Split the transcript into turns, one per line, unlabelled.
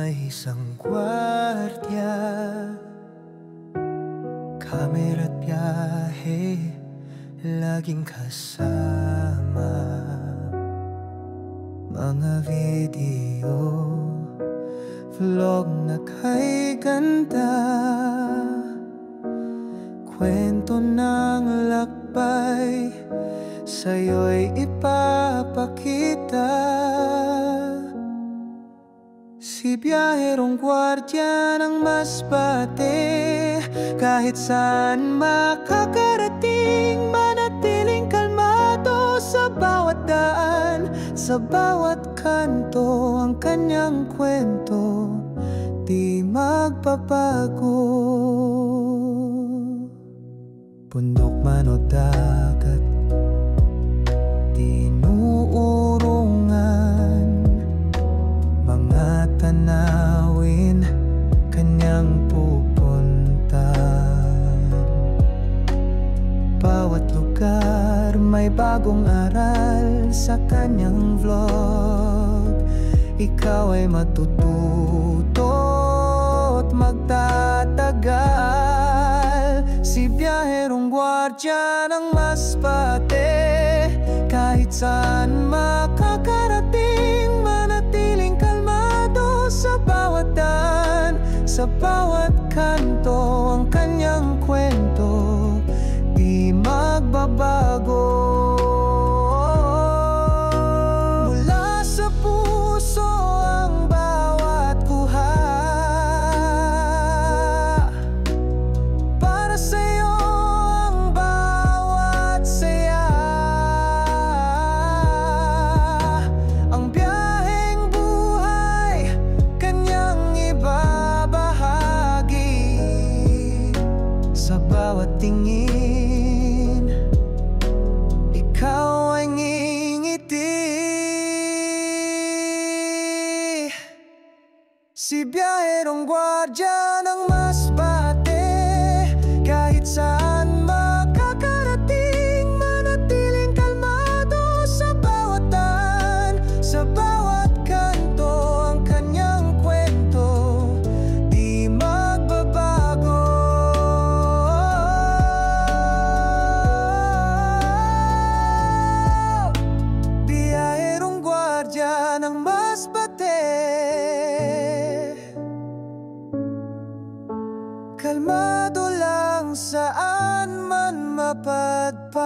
May isang gwardiya, kamera't biyahe, laging kasama. Mga video, vlog na kay ganda, kwento ng lakbay, sa'yo'y ipapakita. Si biyaherong gwardiya ng Masbate, kahit saan makakarating, manatiling kalmado sa bawat daan, sa bawat kanto. Ang kanyang kwento di magbabago. Bundok man o dagat, tinuurungan, mga tanawin kanyang pupuntan. Bawat lugar may bagong aral sa kanyang vlog. Ikaw ay matututo't magtatagal. Si biyaherong gwardiya ng Masbate, kahit saan makakarating, manatiling kalmado sa bawat daan, sa bawat kanto. Ang kanyang kwento di magbabago. Mula sa puso ang bawat kuha, para sa'yo ang bawat saya. Ang biyaheng buhay kanyang ibabahagi, sa bawat tingin ikaw ay ngingiti. Si biyaherong gwardiya ng Masbate, kahit saan makakarating, manatiling kalmado sa bawat daan, sa bawat kanto. Ang kanyang kwento di magbabago. Biyaherong gwardiya ng Masbate, kalmado lang saan man mapadpad.